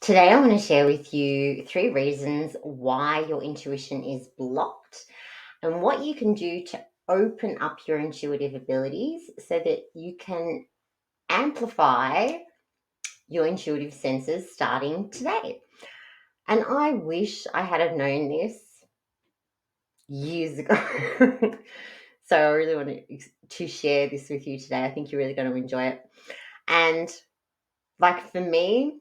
Today, I want to share with you 3 reasons why your intuition is blocked and what you can do to open up your intuitive abilities so that you can amplify your intuitive senses starting today. And I wish I had have known this years ago. So I really want to share this with you today. I think you're really going to enjoy it. And like for me,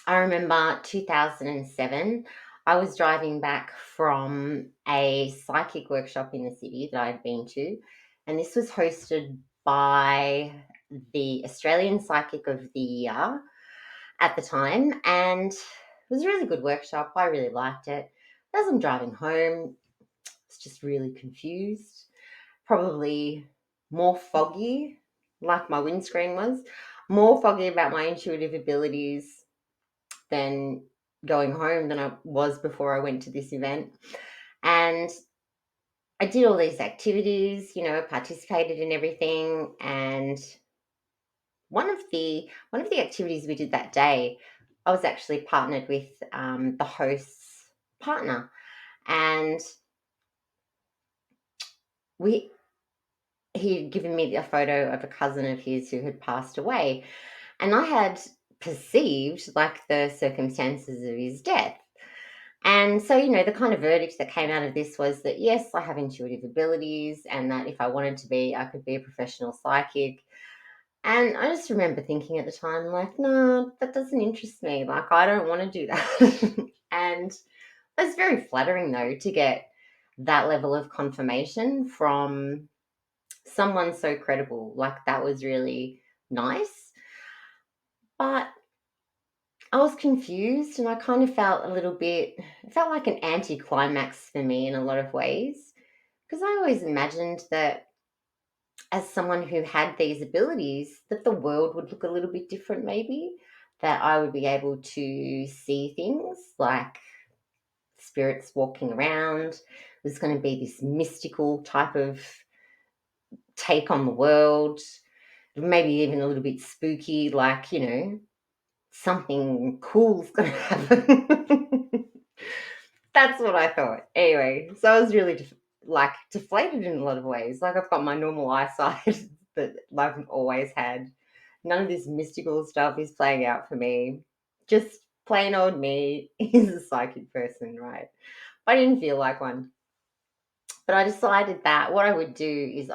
I remember 2007, I was driving back from a psychic workshop in the city that I'd been to, and this was hosted by the Australian Psychic of the Year at the time, and it was a really good workshop. I really liked it. As I'm driving home, I was just really confused, probably more foggy, like my windscreen was, more foggy about my intuitive abilities than going home than I was before I went to this event. And I did all these activities, participated in everything. And one of the activities we did that day, I was actually partnered with the host's partner, and we he had given me a photo of a cousin of his who had passed away, and I had perceived like the circumstances of his death. And so, the kind of verdict that came out of this was that yes, I have intuitive abilities, and that if I wanted to be, I could be a professional psychic. And I just remember thinking at the time, like, no, that doesn't interest me. Like, I don't want to do that. And it was very flattering, though, to get that level of confirmation from someone so credible. Like, that was really nice. But I was confused and I kind of felt a little bit, it felt like an anticlimax for me in a lot of ways. Because I always imagined that as someone who had these abilities, that the world would look a little bit different, maybe, that I would be able to see things like spirits walking around. It was going to be this mystical type of take on the world, maybe even a little bit spooky, like, something cool's going to happen. That's what I thought. Anyway, so I was really deflated in a lot of ways. Like I've got my normal eyesight that I've always had. None of this mystical stuff is playing out for me. Just plain old me is a psychic person, right? I didn't feel like one. But I decided that what I would do is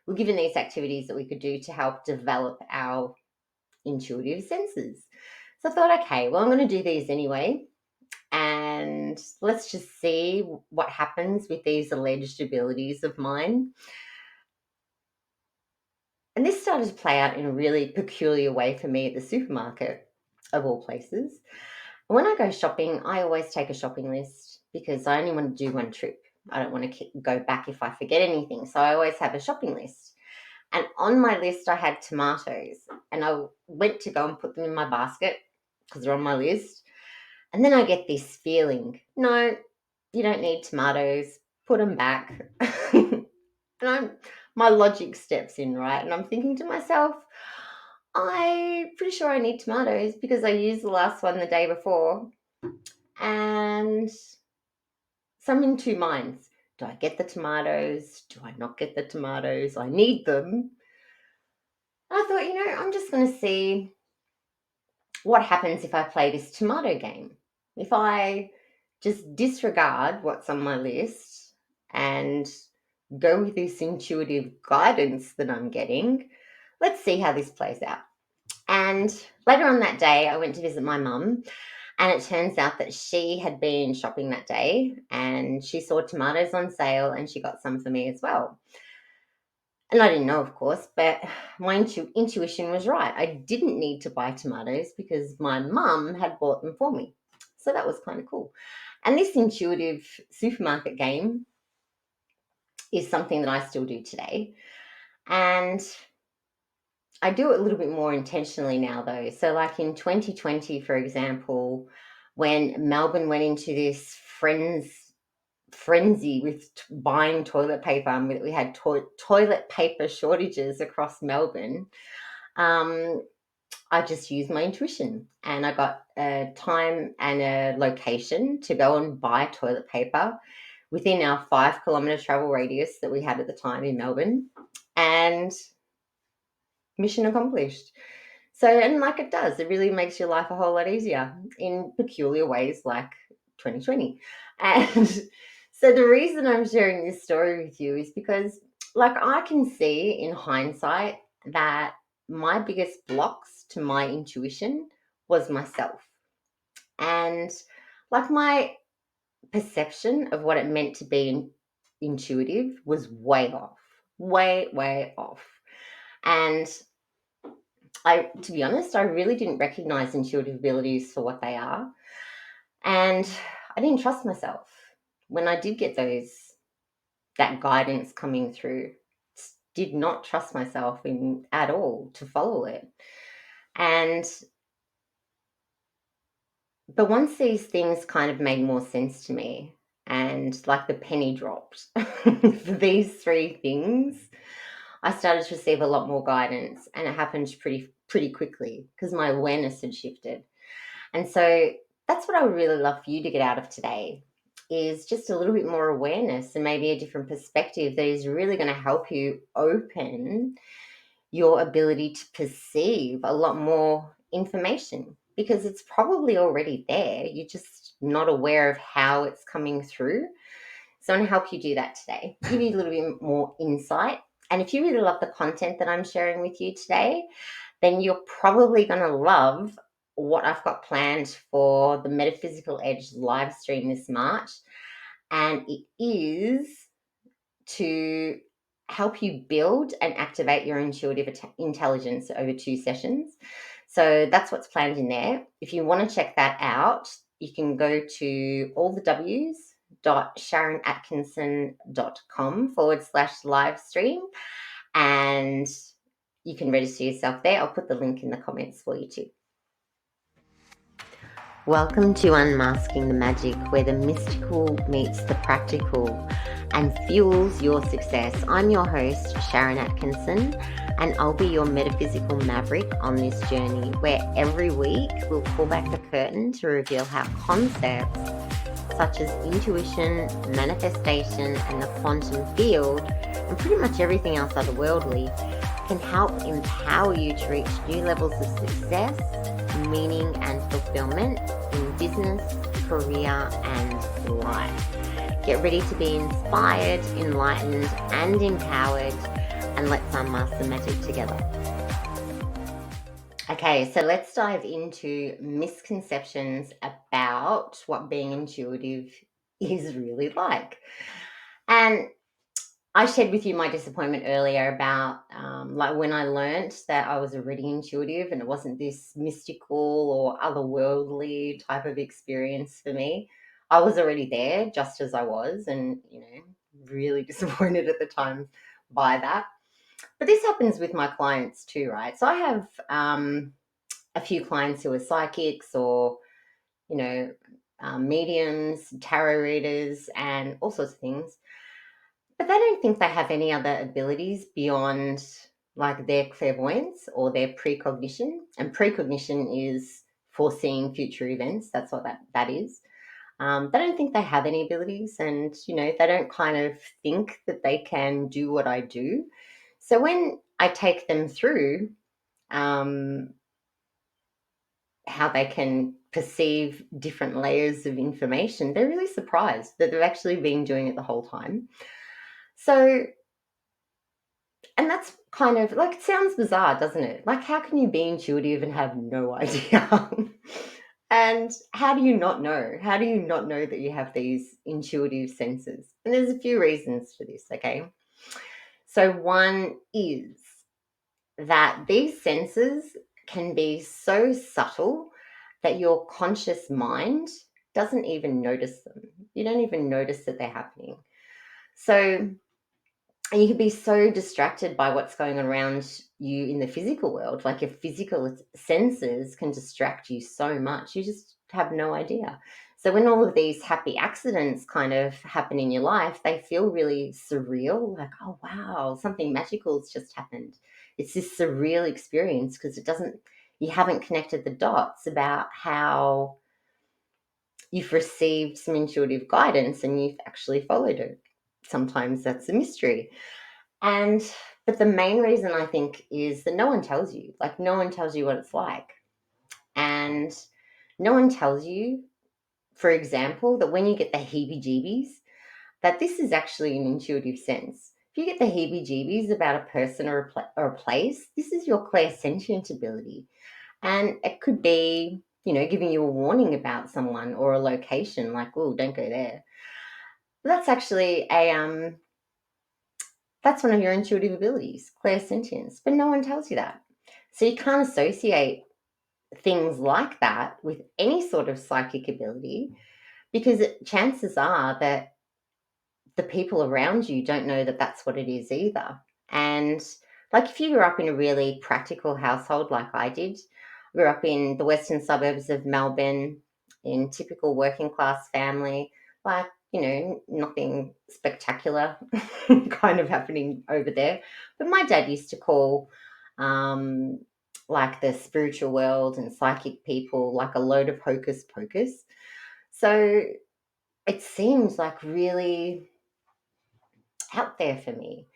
we're given these activities that we could do to help develop our intuitive senses. So I thought, okay, well, I'm going to do these anyway. And let's just see what happens with these alleged abilities of mine. And this started to play out in a really peculiar way for me at the supermarket, of all places. When I go shopping, I always take a shopping list because I only want to do one trip. I don't want to go back if I forget anything. So I always have a shopping list. And on my list, I had tomatoes. And I went to go and put them in my basket because they're on my list. And then I get this feeling, no, you don't need tomatoes, put them back. And my logic steps in, right? And I'm thinking to myself, I'm pretty sure I need tomatoes because I used the last one the day before. And so I'm in two minds. Do I get the tomatoes? Do I not get the tomatoes? I need them. I thought, I'm just going to see what happens if I play this tomato game. If I just disregard what's on my list and go with this intuitive guidance that I'm getting, let's see how this plays out. And later on that day, I went to visit my mum, and it turns out that she had been shopping that day and she saw tomatoes on sale and she got some for me as well. And I didn't know, of course, but my intuition was right. I didn't need to buy tomatoes because my mum had bought them for me. So that was kind of cool. And this intuitive supermarket game is something that I still do today. And I do it a little bit more intentionally now, though. So, like in 2020, for example, when Melbourne went into this frenzy with buying toilet paper, and we had toilet paper shortages across Melbourne. I just used my intuition, and I got a time and a location to go and buy toilet paper within our 5 kilometre travel radius that we had at the time in Melbourne. And mission accomplished. So, and like it does, it really makes your life a whole lot easier in peculiar ways like 2020. And so, the reason I'm sharing this story with you is because, like, I can see in hindsight that my biggest blocks to my intuition was myself. And, like, my perception of what it meant to be intuitive was way off, way off. And to be honest, I really didn't recognize intuitive abilities for what they are. And I didn't trust myself when I did get that guidance coming through. Did not trust myself in at all to follow it. But once these things kind of made more sense to me, and like the penny dropped for these three things, I started to receive a lot more guidance, and it happened pretty quickly because my awareness had shifted. And so that's what I would really love for you to get out of today, is just a little bit more awareness and maybe a different perspective that is really going to help you open your ability to perceive a lot more information, because it's probably already there. You're just not aware of how it's coming through. So I'm going to help you do that today, give you a little bit more insight. And if you really love the content that I'm sharing with you today, then you're probably going to love what I've got planned for the Metaphysical Edge live stream this March. And it is to help you build and activate your intuitive intelligence over 2 sessions. So that's what's planned in there. If you want to check that out, you can go to allthews.SharynAtkinson.com/live stream, and you can register yourself there. I'll put the link in the comments for you too. Welcome to Unmasking the Magic, where the mystical meets the practical and fuels your success. I'm your host, Sharyn Atkinson, and I'll be your metaphysical maverick on this journey, where every week we'll pull back the curtain to reveal how concepts such as intuition, manifestation, and the quantum field, and pretty much everything else otherworldly, can help empower you to reach new levels of success, meaning, and fulfillment in business, career, and life. Get ready to be inspired, enlightened, and empowered, and let's unmask the magic together. Okay, so let's dive into misconceptions about what being intuitive is really like. And I shared with you my disappointment earlier about like when I learnt that I was already intuitive and it wasn't this mystical or otherworldly type of experience for me. I was already there just as I was, and really disappointed at the time by that. But this happens with my clients too, right? So I have a few clients who are psychics or mediums, tarot readers, and all sorts of things. But they don't think they have any other abilities beyond like their clairvoyance or their precognition. And precognition is foreseeing future events. That's what that is. They don't think they have any abilities, and they don't kind of think that they can do what I do. So when I take them through how they can perceive different layers of information, they're really surprised that they've actually been doing it the whole time. So, and that's kind of like, it sounds bizarre, doesn't it? Like, how can you be intuitive and have no idea? And how do you not know? How do you not know that you have these intuitive senses? And there's a few reasons for this, okay? So one is that these senses can be so subtle that your conscious mind doesn't even notice them. You don't even notice that they're happening. So you can be so distracted by what's going on around you in the physical world. Like your physical senses can distract you so much. You just have no idea. So when all of these happy accidents kind of happen in your life, they feel really surreal. Like, oh, wow, something magical has just happened. It's this surreal experience because it doesn't you haven't connected the dots about how you've received some intuitive guidance and you've actually followed it. Sometimes that's a mystery. And but the main reason I think is that no one tells you. Like no one tells you what it's like. And no one tells you, for example, that when you get the heebie-jeebies, that this is actually an intuitive sense. If you get the heebie-jeebies about a person or a place, this is your clairsentient ability. And it could be, giving you a warning about someone or a location, like, oh, don't go there. But that's actually that's one of your intuitive abilities, clairsentience. But no one tells you that. So you can't associate things like that with any sort of psychic ability because chances are that the people around you don't know that that's what it is either. And like if you grew up in a really practical household like I did, grew up in the western suburbs of Melbourne, in typical working class family, like, nothing spectacular kind of happening over there. But my dad used to call um, like the spiritual world and psychic people like a load of hocus pocus. So it seems like really out there for me.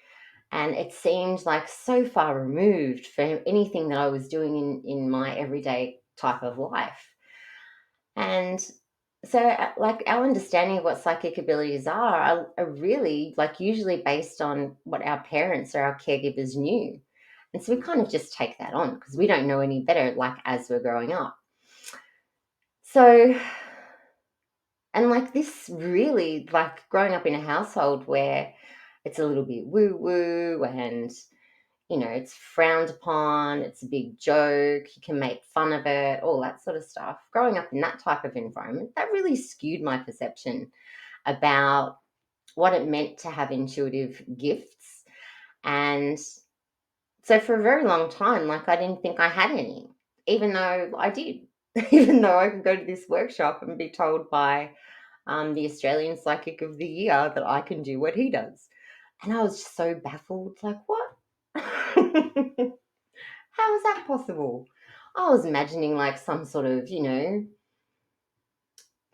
And it seemed like so far removed from anything that I was doing in my everyday type of life. And so, like, our understanding of what psychic abilities are really, like, usually based on what our parents or our caregivers knew. And so we kind of just take that on because we don't know any better, like, as we're growing up. So, and like this really, like, growing up in a household where it's a little bit woo woo and it's frowned upon, it's a big joke, you can make fun of it, all that sort of stuff. Growing up in that type of environment, that really skewed my perception about what it meant to have intuitive gifts. And so for a very long time, like I didn't think I had any, even though I did, even though I could go to this workshop and be told by the Australian Psychic of the Year that I can do what he does. And I was just so baffled, like, what? How is that possible? I was imagining like some sort of,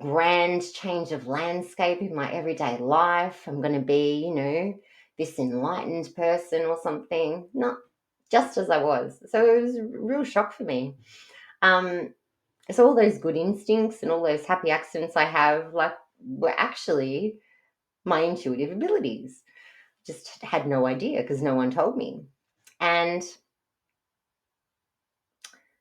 grand change of landscape in my everyday life. I'm going to be, this enlightened person or something. Not just as I was. So it was a real shock for me. Um, so all those good instincts and all those happy accidents I have, like, were actually my intuitive abilities. Just had no idea because no one told me. And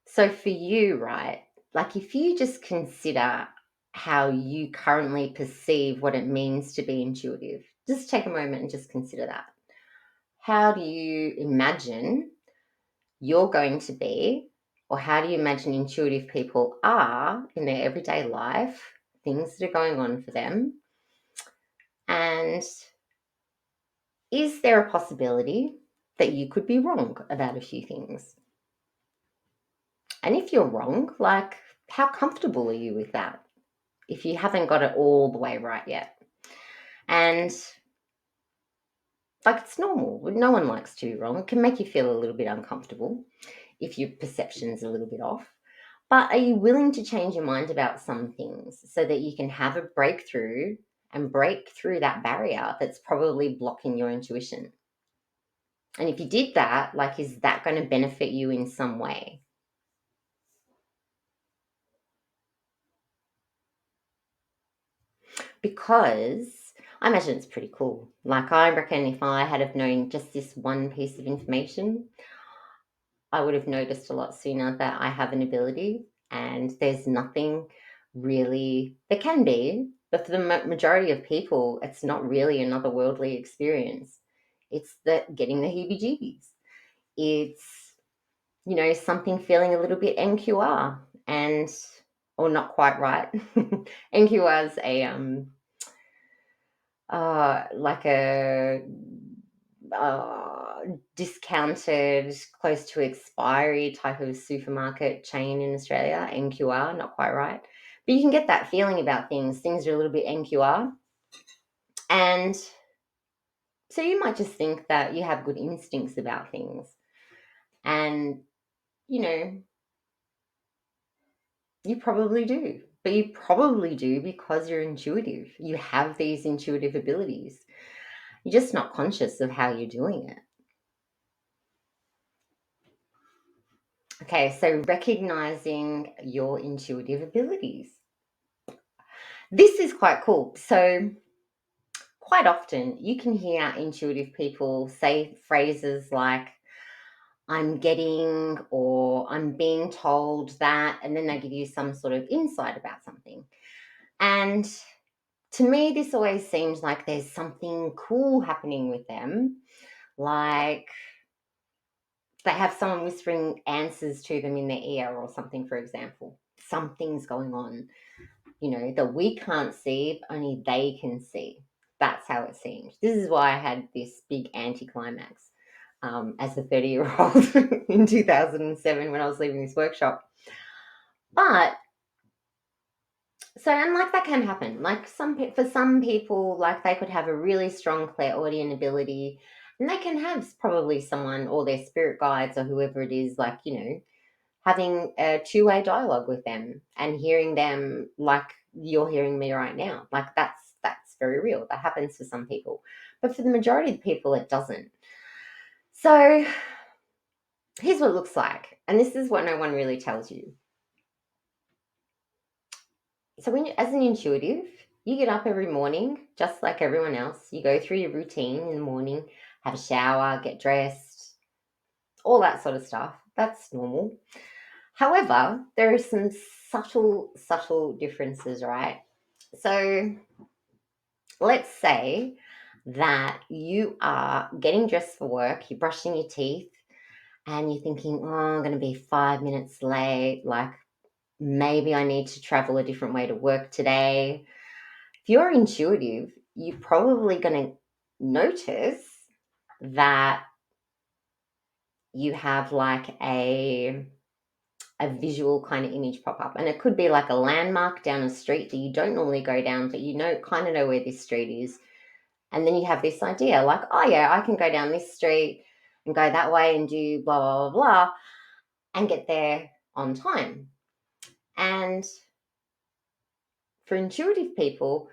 so for you, right, like if you just consider how you currently perceive what it means to be intuitive, just take a moment and just consider that. How do you imagine you're going to be, or how do you imagine intuitive people are in their everyday life, things that are going on for them? And is there a possibility that you could be wrong about a few things? And if you're wrong, like, how comfortable are you with that if you haven't got it all the way right yet? And like, it's normal. No one likes to be wrong. It can make you feel a little bit uncomfortable if your perception's a little bit off. But are you willing to change your mind about some things so that you can have a breakthrough and break through that barrier that's probably blocking your intuition? And if you did that, like, is that going to benefit you in some way? Because I imagine it's pretty cool. Like, I reckon if I had have known just this one piece of information, I would have noticed a lot sooner that I have an ability and there's nothing really, there can be, but for the majority of people, it's not really an otherworldly experience. It's that getting the heebie jeebies. It's, something feeling a little bit NQR and, or not quite right. NQR is a, like a uh, discounted, close to expiry type of supermarket chain in Australia, NQR, not quite right. But you can get that feeling about things. Things are a little bit NQR. And so you might just think that you have good instincts about things. And, you know, You probably do. But you probably do because you're intuitive. You have these intuitive abilities. You're just not conscious of how you're doing it. Okay, so recognizing your intuitive abilities. This is quite cool. So, quite often you can hear intuitive people say phrases like, I'm getting or I'm being told that, and then they give you some sort of insight about something. And to me, this always seems like there's something cool happening with them. Like they have someone whispering answers to them in their ear or something, for example. Something's going on, that we can't see, only they can see. That's how it seems. This is why I had this big anticlimax as a 30-year-old in 2007 when I was leaving this workshop. But so, and like that can happen. Like for some people, like they could have a really strong clairaudient ability, and they can have probably someone or their spirit guides or whoever it is, like having a two-way dialogue with them and hearing them like you're hearing me right now. Like that's very real. That happens for some people, but for the majority of people, it doesn't. So here's what it looks like, and this is what no one really tells you. So as an intuitive, you get up every morning, just like everyone else. You go through your routine in the morning, have a shower, get dressed, all that sort of stuff. That's normal. However, there are some subtle differences, right? So let's say that you are getting dressed for work, you're brushing your teeth, and you're thinking, oh, I'm going to be 5 minutes late. Like maybe I need to travel a different way to work today. If you're intuitive, you're probably going to notice that you have like a visual kind of image pop up, and it could be like a landmark down a street that you don't normally go down, but kind of know where this street is. And then you have this idea like, oh yeah, I can go down this street and go that way and do blah blah blah blah and get there on time. And for intuitive people,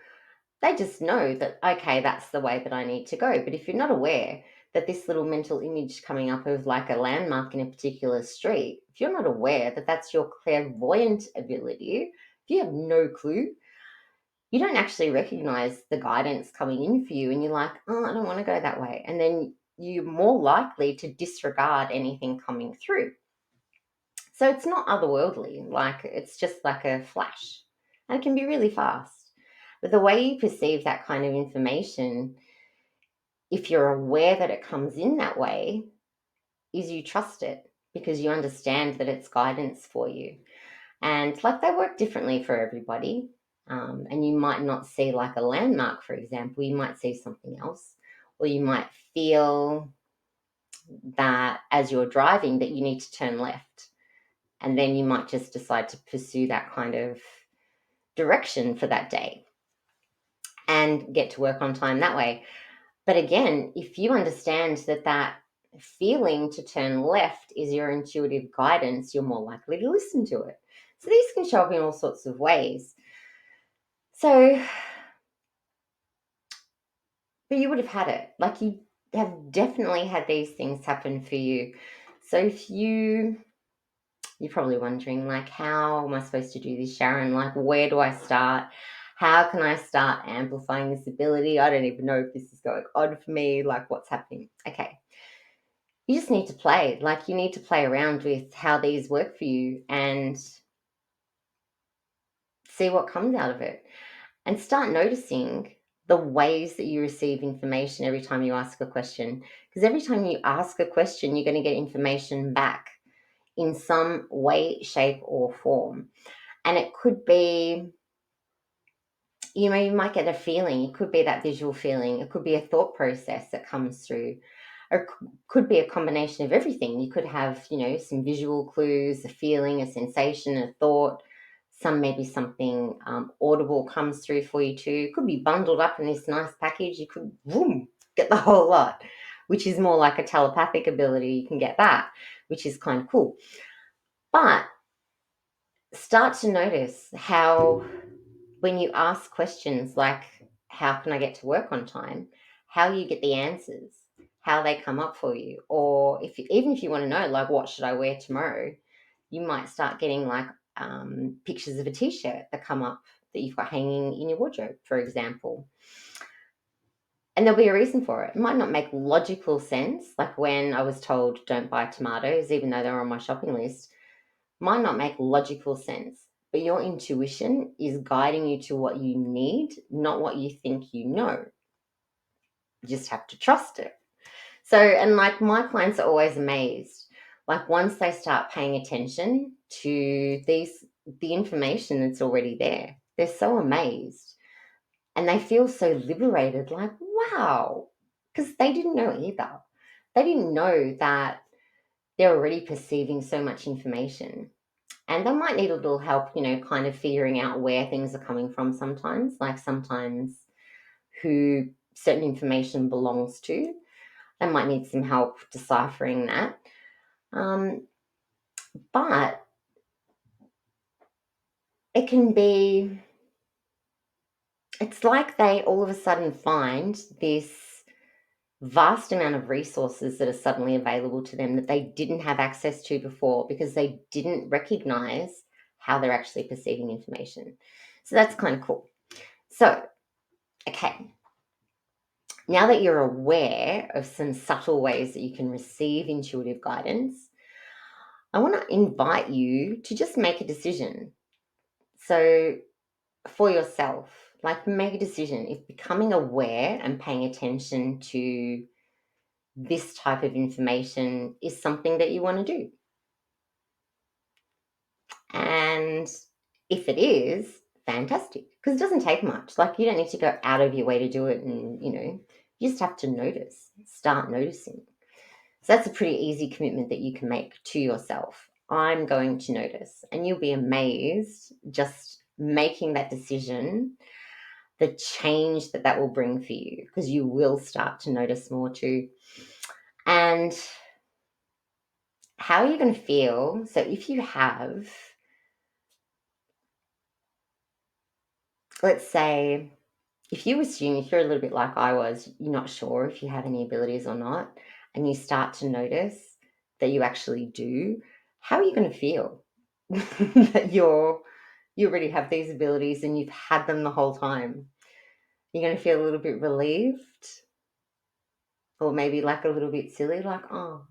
they just know that, okay, that's the way that I need to go. But if you're not aware that this little mental image coming up of like a landmark in a particular street, if you're not aware that that's your clairvoyant ability, if you have no clue, you don't actually recognize the guidance coming in for you. And you're like, oh, I don't want to go that way. And then you're more likely to disregard anything coming through. So it's not otherworldly, like it's just like a flash. And it can be really fast. But the way you perceive that kind of information, if you're aware that it comes in that way, is you trust it because you understand that it's guidance for you. And like they work differently for everybody. And you might not see like a landmark, for example, you might see something else, or you might feel that as you're driving that you need to turn left. And then you might just decide to pursue that kind of direction for that day and get to work on time that way. But again, if you understand that feeling to turn left is your intuitive guidance, you're more likely to listen to it. So these can show up in all sorts of ways. So, but you would have had it. Like you have definitely had these things happen for you. So if you're probably wondering, like, how am I supposed to do this, Sharyn? Like, where do I start? How can I start amplifying this ability? I don't even know if this is going on for me. Like, what's happening? Okay. You just need to play. Like, you need to play around with how these work for you and see what comes out of it. And start noticing the ways that you receive information every time you ask a question. Because every time you ask a question, you're going to get information back in some way, shape, or form. And it could be, you might get a feeling. It could be that visual feeling. It could be a thought process that comes through. Or it could be a combination of everything. You could have, some visual clues, a feeling, a sensation, a thought. Maybe something audible comes through for you too. It could be bundled up in this nice package. You could, boom, get the whole lot, which is more like a telepathic ability. You can get that, which is kind of cool. But start to notice how, when you ask questions like, how can I get to work on time, how you get the answers, how they come up for you. Or even if you want to know, like, what should I wear tomorrow, you might start getting like pictures of a t-shirt that come up that you've got hanging in your wardrobe, for example. And there'll be a reason for it. It might not make logical sense. Like when I was told don't buy tomatoes, even though they're on my shopping list, might not make logical sense. But your intuition is guiding you to what you need, not what you think you know. You just have to trust it. So, and like my clients are always amazed. Like once they start paying attention to the information that's already there, they're so amazed and they feel so liberated, like, wow, because they didn't know either. They didn't know that they're already perceiving so much information. And they might need a little help, kind of figuring out where things are coming from sometimes, like sometimes who certain information belongs to. They might need some help deciphering that. But it can be, it's like they all of a sudden find this vast amount of resources that are suddenly available to them that they didn't have access to before because they didn't recognize how they're actually perceiving information. So that's kind of cool. So, okay, now that you're aware of some subtle ways that you can receive intuitive guidance, I want to invite you to just make a decision. So, for yourself, like make a decision if becoming aware and paying attention to this type of information is something that you want to do. And if it is, fantastic, because it doesn't take much. Like you don't need to go out of your way to do it, and you just have to notice, start noticing. So that's a pretty easy commitment that you can make to yourself. I'm going to notice, and you'll be amazed just making that decision, the change that that will bring for you, because you will start to notice more too. And how are you going to feel? So if you have, let's say, if you assume, if you're a little bit like I was, you're not sure if you have any abilities or not, and you start to notice that you actually do, how are you going to feel that you already have these abilities and you've had them the whole time? You're going to feel a little bit relieved, or maybe like a little bit silly, like, oh,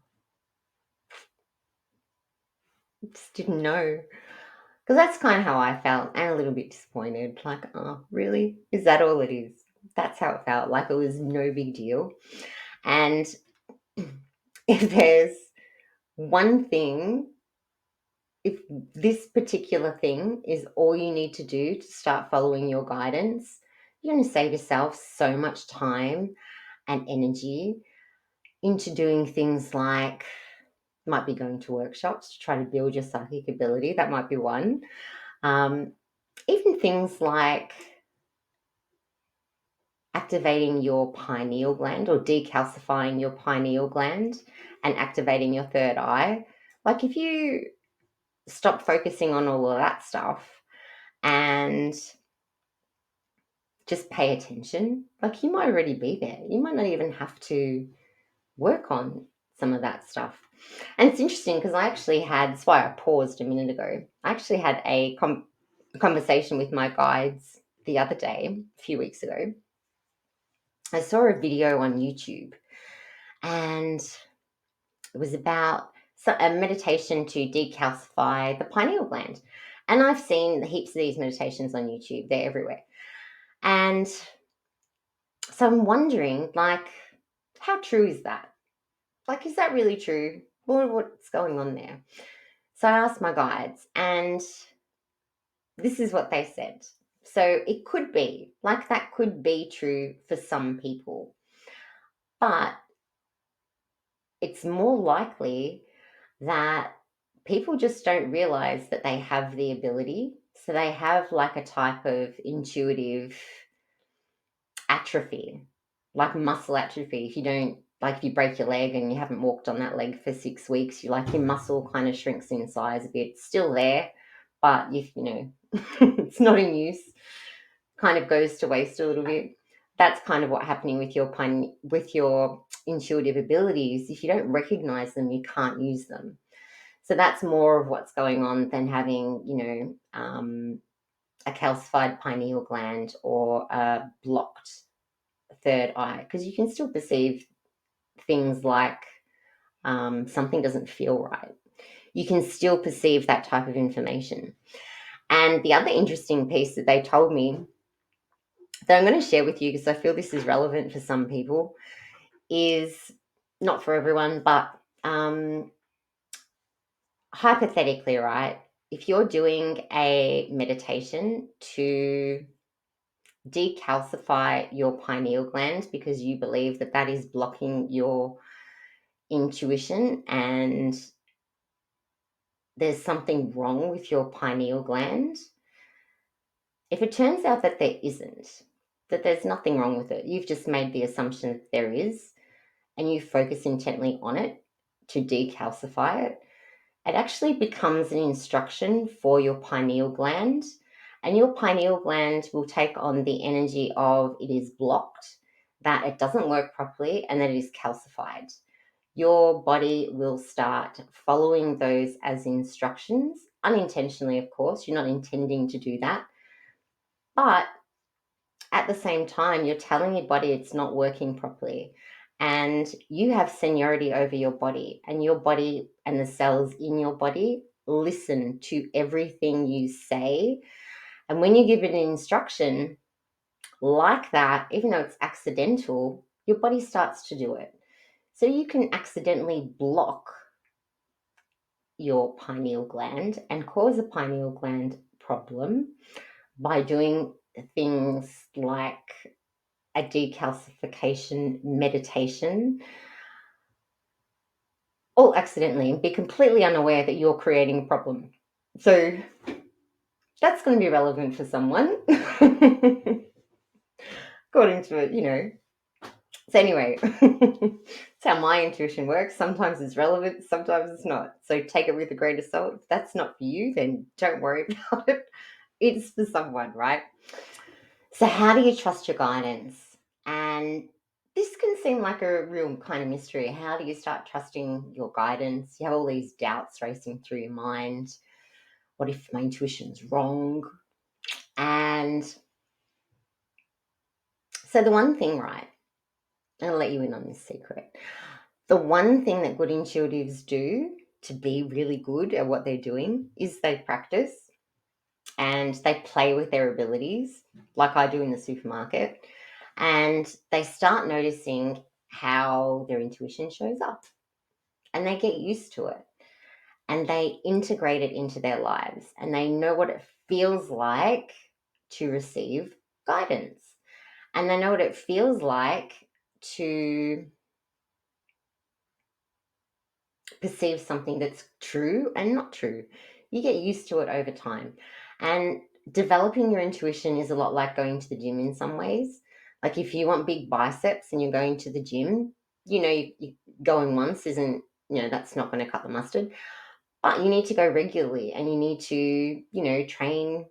I just didn't know. Because that's kind of how I felt, and a little bit disappointed. Like, oh, really? Is that all it is? That's how it felt. Like it was no big deal. And if there's one thing, if this particular thing is all you need to do to start following your guidance, you're going to save yourself so much time and energy into doing things like, might be going to workshops to try to build your psychic ability. That might be one. Even things like activating your pineal gland or decalcifying your pineal gland and activating your third eye. Like if you stop focusing on all of that stuff and just pay attention, like you might already be there. You might not even have to work on some of that stuff. And it's interesting because I actually had, that's why I paused a minute ago. I actually had a conversation with my guides the other day, a few weeks ago. I saw a video on YouTube and it was about a meditation to decalcify the pineal gland. And I've seen heaps of these meditations on YouTube, they're everywhere. And so I'm wondering, like, how true is that? Like, is that really true? What's going on there? So I asked my guides, and this is what they said. So it could be, like, that could be true for some people, but it's more likely that people just don't realize that they have the ability. So they have like a type of intuitive atrophy, like muscle atrophy. If you don't, like if you break your leg and you haven't walked on that leg for 6 weeks, you like your muscle kind of shrinks in size a bit. It's still there, but if it's not in use, kind of goes to waste a little bit. That's kind of what's happening with your intuitive abilities. If you don't recognize them, you can't use them. So that's more of what's going on than having, a calcified pineal gland or a blocked third eye, because you can still perceive things like something doesn't feel right. You can still perceive that type of information. And the other interesting piece that they told me that I'm going to share with you, because I feel this is relevant for some people, is not for everyone, but hypothetically, right? If you're doing a meditation to decalcify your pineal gland because you believe that that is blocking your intuition and there's something wrong with your pineal gland, if it turns out that there isn't, that there's nothing wrong with it, you've just made the assumption that there is, and you focus intently on it to decalcify it, it actually becomes an instruction for your pineal gland. And your pineal gland will take on the energy of it is blocked, that it doesn't work properly, and that it is calcified. Your body will start following those as instructions, unintentionally, of course. You're not intending to do that. But at the same time, you're telling your body it's not working properly. And you have seniority over your body, and your body and the cells in your body listen to everything you say. And when you give it an instruction like that, even though it's accidental, your body starts to do it. So you can accidentally block your pineal gland and cause a pineal gland problem by doing things like a decalcification meditation, all accidentally, and be completely unaware that you're creating a problem. So that's going to be relevant for someone, according to it. So anyway, that's how my intuition works. Sometimes it's relevant, sometimes it's not. So take it with a grain of salt. If that's not for you, then don't worry about it. It's for someone, right? So how do you trust your guidance? And this can seem like a real kind of mystery. How do you start trusting your guidance? You have all these doubts racing through your mind. What if my intuition's wrong? And so the one thing, right, I'll let you in on this secret. The one thing that good intuitives do to be really good at what they're doing is they practice and they play with their abilities, like I do in the supermarket, and they start noticing how their intuition shows up, and they get used to it, and they integrate it into their lives, and they know what it feels like to receive guidance, and they know what it feels like to perceive something that's true and not true. You get used to it over time. And developing your intuition is a lot like going to the gym in some ways. Like if you want big biceps and you're going to the gym, you going once isn't, that's not going to cut the mustard. But you need to go regularly, and you need to, train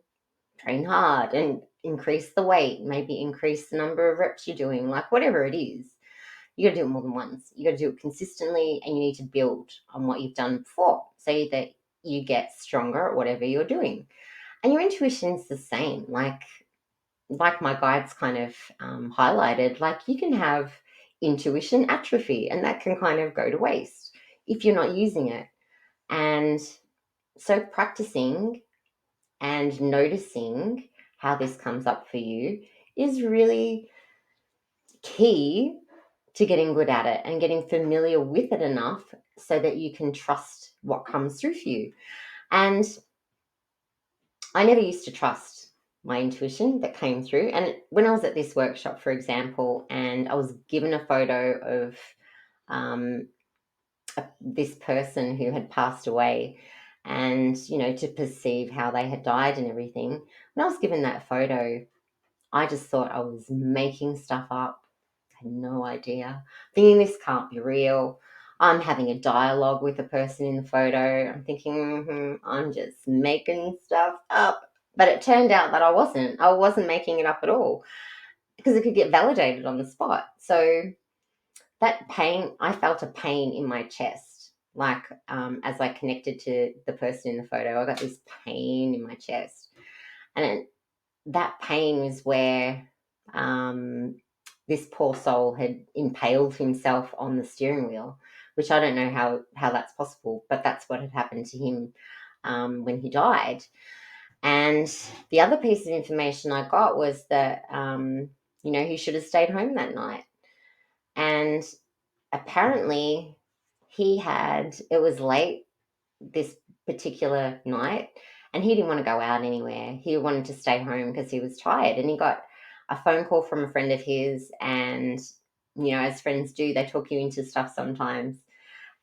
hard and increase the weight, maybe increase the number of reps you're doing, like whatever it is. You got to do it more than once. You got to do it consistently, and you need to build on what you've done before so that you get stronger at whatever you're doing. And your intuition's the same. Like my guides kind of highlighted, like you can have intuition atrophy, and that can kind of go to waste if you're not using it. And so practicing and noticing how this comes up for you is really key to getting good at it and getting familiar with it enough so that you can trust what comes through for you. And I never used to trust my intuition that came through. And when I was at this workshop, for example, and I was given a photo of um, this person who had passed away, and, to perceive how they had died and everything, when I was given that photo, I just thought I was making stuff up. I had no idea. Thinking this can't be real. I'm having a dialogue with the person in the photo. I'm thinking, I'm just making stuff up. But it turned out that I wasn't. I wasn't making it up at all because it could get validated on the spot. So that pain, I felt a pain in my chest. Like as I connected to the person in the photo, I got this pain in my chest. And that pain was where this poor soul had impaled himself on the steering wheel, which I don't know how that's possible, but that's what had happened to him when he died. And the other piece of information I got was that, he should have stayed home that night. And apparently, it was late this particular night, and he didn't want to go out anywhere. He wanted to stay home because he was tired, and he got a phone call from a friend of his. And as friends do, they talk you into stuff sometimes.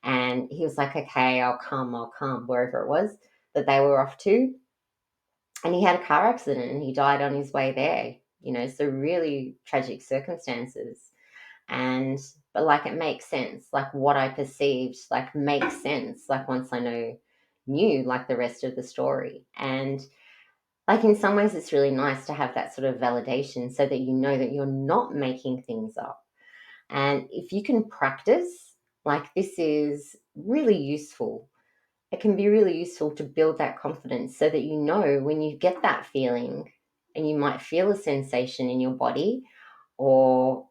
And he was like, okay, I'll come wherever it was that they were off to. And he had a car accident and he died on his way there. So really tragic circumstances. And but like it makes sense, like what I perceived like makes sense, like once I knew like the rest of the story. And like in some ways it's really nice to have that sort of validation so that you know that you're not making things up. And if you can practice, like, this is really useful. It can be really useful to build that confidence so that when you get that feeling, and you might feel a sensation in your body or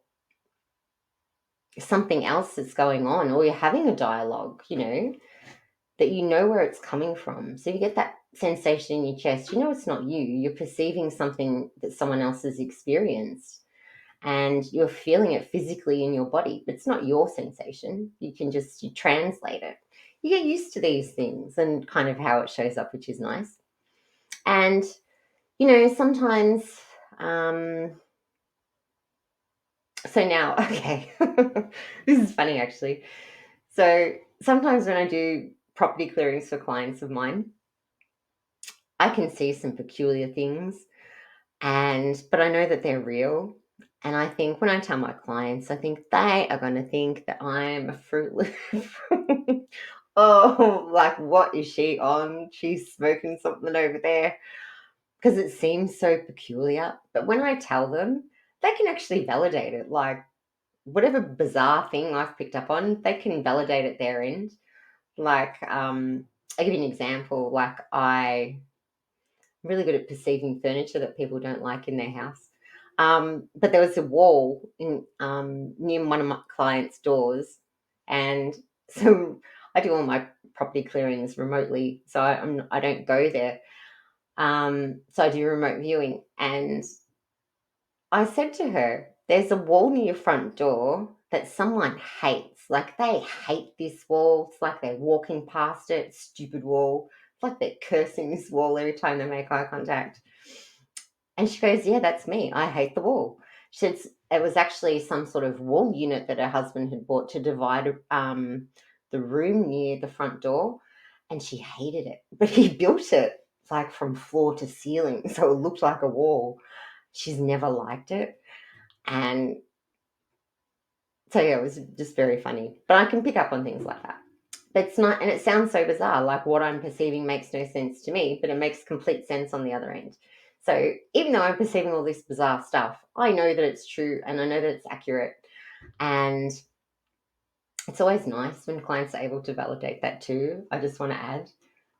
something else that's going on, or you're having a dialogue, that you know where it's coming from. So you get that sensation in your chest, it's not you. You're perceiving something that someone else has experienced, and you're feeling it physically in your body, but it's not your sensation. You translate it. You get used to these things and kind of how it shows up, which is nice. And, sometimes, so now, okay, this is funny actually. So sometimes when I do property clearings for clients of mine, I can see some peculiar things, but I know that they're real. And I think when I tell my clients, I think they are going to think that I'm a Fruit Loop. Oh, like, what is she on? She's smoking something over there, because it seems so peculiar. But when I tell them, they can actually validate it. Like, whatever bizarre thing I've picked up on, they can validate at their end. Like, I'll give you an example. Like, I'm really good at perceiving furniture that people don't like in their house. But there was a wall near one of my clients' doors, and so I do all my property clearings remotely, so I don't go there. So I do remote viewing, and I said to her, "There's a wall near your front door that someone hates. Like, they hate this wall. It's like they're walking past it. Stupid wall. It's like they're cursing this wall every time they make eye contact." And she goes, "Yeah, that's me. I hate the wall." She said it was actually some sort of wall unit that her husband had bought to divide the room near the front door, and she hated it. But he built it like from floor to ceiling, so it looked like a wall. She's never liked it. And so, yeah, it was just very funny. But I can pick up on things like that. But it's not, and it sounds so bizarre. Like, what I'm perceiving makes no sense to me, but it makes complete sense on the other end. So even though I'm perceiving all this bizarre stuff, I know that it's true and I know that it's accurate. And it's always nice when clients are able to validate that too. I just want to add.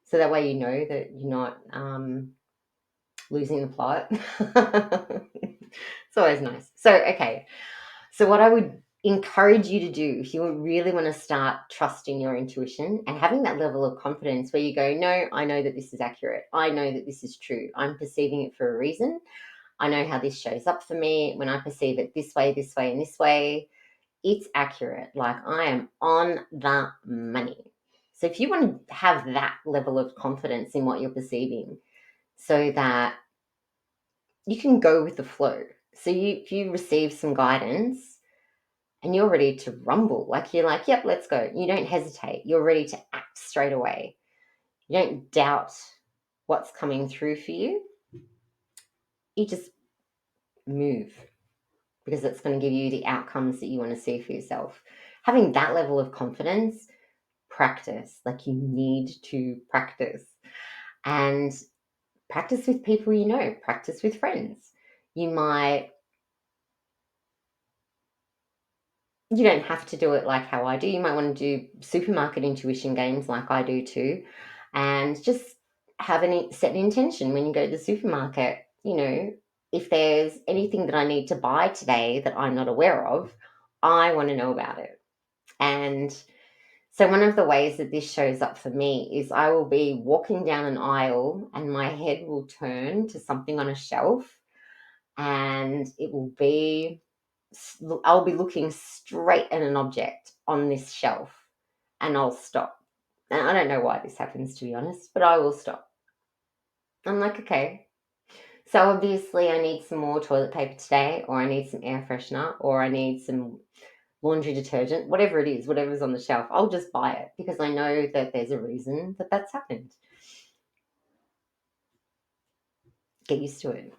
So that way you know that you're not losing the plot. It's always nice. So, okay. So, what I would encourage you to do if you really want to start trusting your intuition and having that level of confidence where you go, no, I know that this is accurate. I know that this is true. I'm perceiving it for a reason. I know how this shows up for me. When I perceive it this way, and this way, it's accurate. Like, I am on the money. So, if you want to have that level of confidence in what you're perceiving so that you can go with the flow. So, if you receive some guidance, and you're ready to rumble. Like, you're like, yep, let's go. You don't hesitate. You're ready to act straight away. You don't doubt what's coming through for you. You just move, because it's going to give you the outcomes that you want to see for yourself. having that level of confidence, practice. Like, you need to practice. And practice with people you know, practice with friends. You don't have to do it like how I do. You might want to do supermarket intuition games like I do too. And just set an intention when you go to the supermarket. If there's anything that I need to buy today that I'm not aware of, I want to know about it. And so one of the ways that this shows up for me is I will be walking down an aisle and my head will turn to something on a shelf, and I'll be looking straight at an object on this shelf, and I'll stop. And I don't know why this happens, to be honest, but I will stop. I'm like, okay. So obviously I need some more toilet paper today, or I need some air freshener, or I need some laundry detergent, whatever it is, whatever's on the shelf. I'll just buy it because I know that there's a reason that that's happened. Get used to it.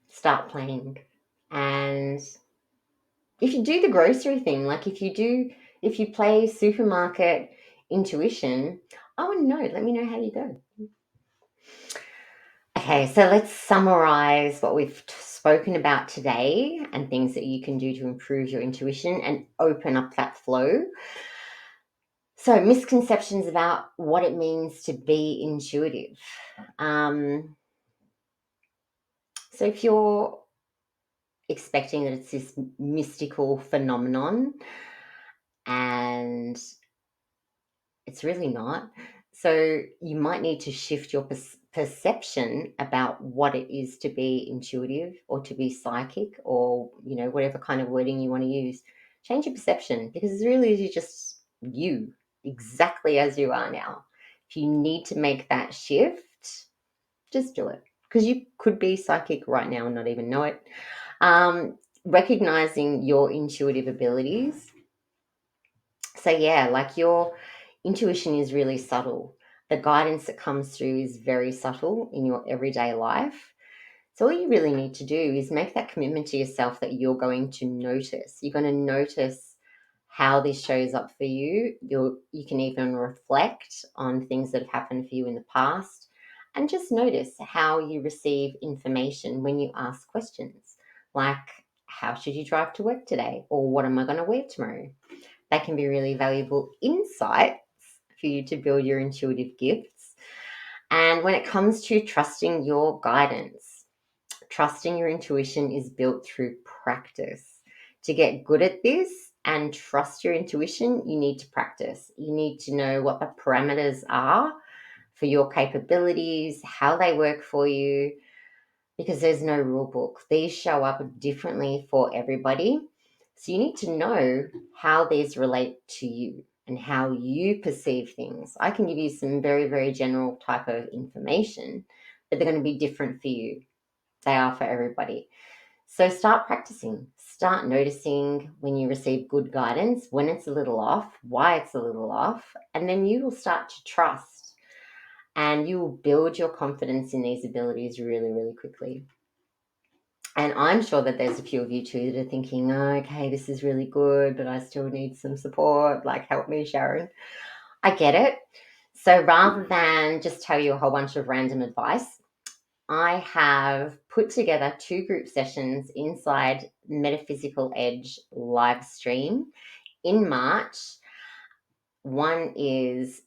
Start playing. And if you do the grocery thing, like if you play supermarket intuition, I want to know. Let me know how you go. Okay, so let's summarize what we've spoken about today and things that you can do to improve your intuition and open up that flow. So, misconceptions about what it means to be intuitive. So if you're expecting that it's this mystical phenomenon, and it's really not. So you might need to shift your perception about what it is to be intuitive or to be psychic, or whatever kind of wording you want to use. Change your perception, because it's really just you, exactly as you are now. If you need to make that shift, just do it, because you could be psychic right now and not even know it. Recognizing your intuitive abilities. So yeah, like, your intuition is really subtle. The guidance that comes through is very subtle in your everyday life. So all you really need to do is make that commitment to yourself that you're going to notice. You're going to notice how this shows up for you. You can even reflect on things that have happened for you in the past, and just notice how you receive information when you ask questions like, how should you drive to work today? Or what am I going to wear tomorrow? That can be really valuable insights for you to build your intuitive gifts. And when it comes to trusting your guidance, trusting your intuition is built through practice. To get good at this and trust your intuition, you need to practice. You need to know what the parameters are for your capabilities, how they work for you, because there's no rule book. These show up differently for everybody. So you need to know how these relate to you and how you perceive things. I can give you some very, very general type of information, but they're going to be different for you. They are for everybody. So start practicing. Start noticing when you receive good guidance, when it's a little off, why it's a little off, and then you will start to trust, and you will build your confidence in these abilities really, really quickly. And I'm sure that there's a few of you too that are thinking, oh, okay, this is really good, but I still need some support. Like, help me, Sharyn. I get it. So rather than just tell you a whole bunch of random advice, I have put together 2 group sessions inside Metaphysical Edge live stream in March. One is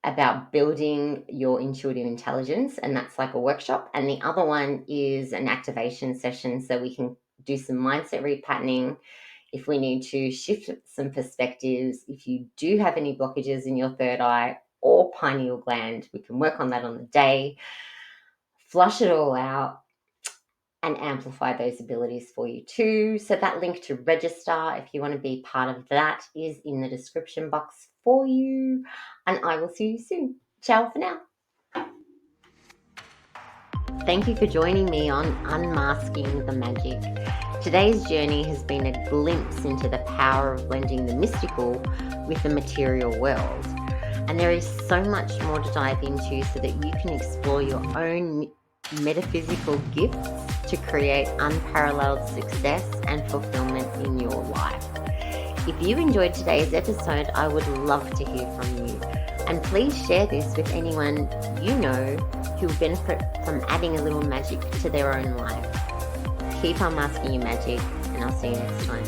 about building your intuitive intelligence, and that's like a workshop. And the other one is an activation session, so we can do some mindset repatterning if we need to shift some perspectives. If you do have any blockages in your third eye or pineal gland, we can work on that on the day, flush it all out, and amplify those abilities for you too. So that link to register, if you want to be part of that, is in the description box for you. And I will see you soon. Ciao for now. Thank you for joining me on Unmasking the Magic. Today's journey has been a glimpse into the power of blending the mystical with the material world. And there is so much more to dive into so that you can explore your own metaphysical gifts to create unparalleled success and fulfillment in your life. If you enjoyed today's episode, I would love to hear from you. And please share this with anyone you know who will benefit from adding a little magic to their own life. Keep unmasking your magic, and I'll see you next time.